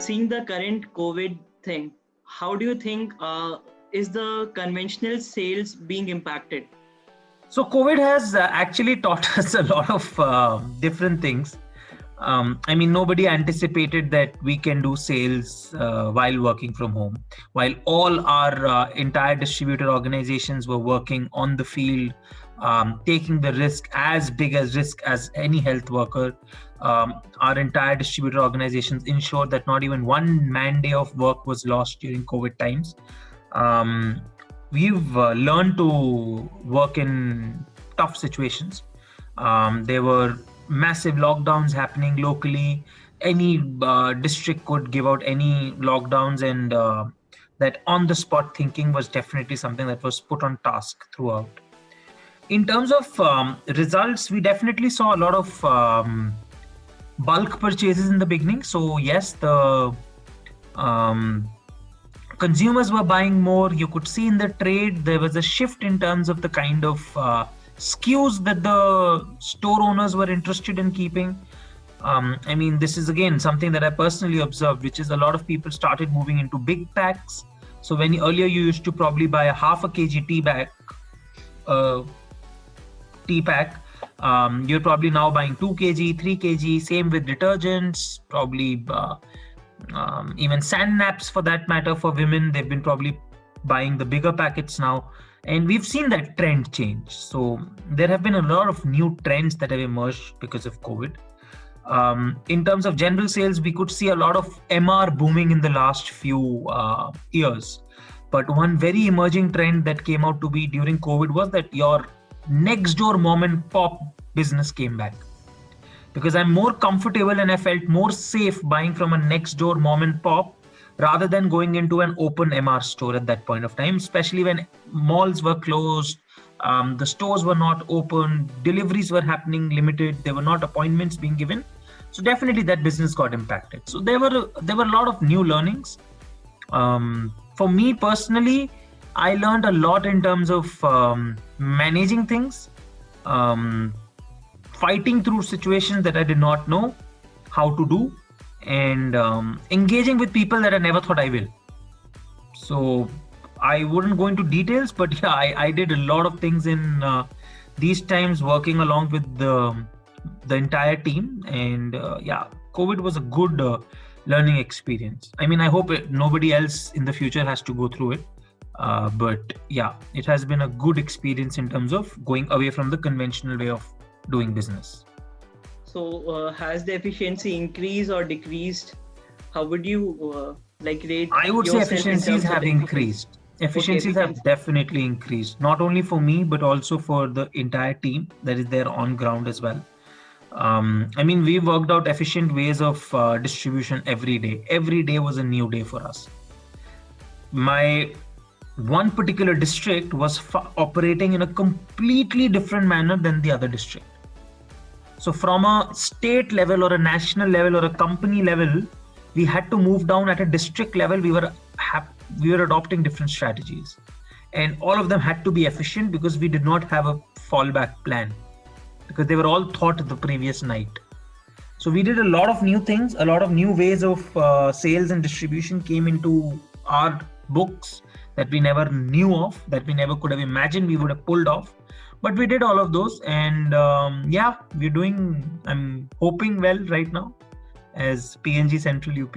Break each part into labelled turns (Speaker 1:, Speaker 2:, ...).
Speaker 1: seeing the current COVID thing, how do you think is the conventional sales being impacted?
Speaker 2: So COVID has actually taught us a lot of different things. Nobody anticipated that we can do sales while working from home, while all our entire distributor organizations were working on the field, taking the risk, as big as risk as any health worker. Our entire distributor organizations ensured that not even one man day of work was lost during COVID times. We've learned to work in tough situations. There were massive lockdowns happening locally. Any district could give out any lockdowns, and that on-the-spot thinking was definitely something that was put on task throughout. In terms of results, we definitely saw a lot of bulk purchases in the beginning. So yes, the consumers were buying more. You could see in the trade there was a shift in terms of the kind of SKUs that the store owners were interested in keeping. This is again something that I personally observed, which is a lot of people started moving into big packs. So when earlier you used to probably buy a half a kg tea pack, you're probably now buying 2 kg, 3 kg. Same with detergents, probably even sand naps for that matter. For women, they've been probably buying the bigger packets now. And we've seen that trend change. So there have been a lot of new trends that have emerged because of COVID. In terms of general sales, we could see a lot of MR booming in the last few years. But one very emerging trend that came out to be during COVID was that your next door mom and pop business came back. Because I'm more comfortable and I felt more safe buying from a next door mom and pop rather than going into an open MR store at that point of time, especially when malls were closed, the stores were not open, deliveries were happening limited, there were not appointments being given. So definitely that business got impacted. So there were a lot of new learnings. For me personally, I learned a lot in terms of managing things, fighting through situations that I did not know how to do, and engaging with people that I never thought I will. So I wouldn't go into details, but yeah, I did a lot of things in these times, working along with the entire team. And COVID was a good learning experience. I hope nobody else in the future has to go through it. But yeah, it has been a good experience in terms of going away from the conventional way of doing business.
Speaker 1: So has the efficiency increased or decreased? How would you rate?
Speaker 2: I would say efficiencies have increased. Efficiencies have definitely increased, not only for me, but also for the entire team that is there on ground as well. We worked out efficient ways of distribution every day. Every day was a new day for us. My one particular district was operating in a completely different manner than the other district. So from a state level or a national level or a company level, we had to move down at a district level. We were adopting different strategies, and all of them had to be efficient because we did not have a fallback plan, because they were all thought the previous night. So we did a lot of new things, a lot of new ways of sales and distribution came into our books that we never knew of, that we never could have imagined we would have pulled off. But we did all of those, and we're doing, I'm hoping well right now as PNG Central UP.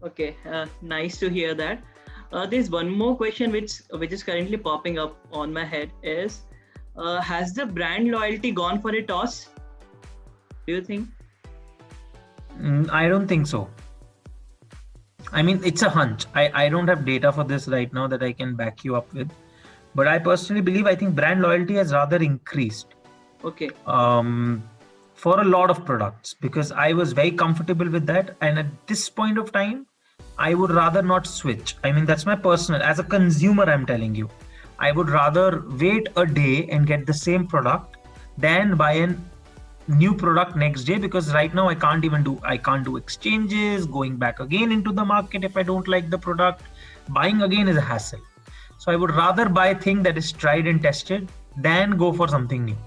Speaker 1: Okay, nice to hear that. There's one more question which is currently popping up on my head is, has the brand loyalty gone for a toss? Do you think?
Speaker 2: I don't think so. It's a hunch. I don't have data for this right now that I can back you up with. But I personally believe, I think brand loyalty has rather increased.
Speaker 1: Okay.
Speaker 2: For a lot of products, because I was very comfortable with that. And at this point of time, I would rather not switch. That's my personal, as a consumer, I'm telling you, I would rather wait a day and get the same product than buy a new product next day, because right now I can't do exchanges, going back again into the market if I don't like the product. Buying again is a hassle. So I would rather buy a thing that is tried and tested than go for something new.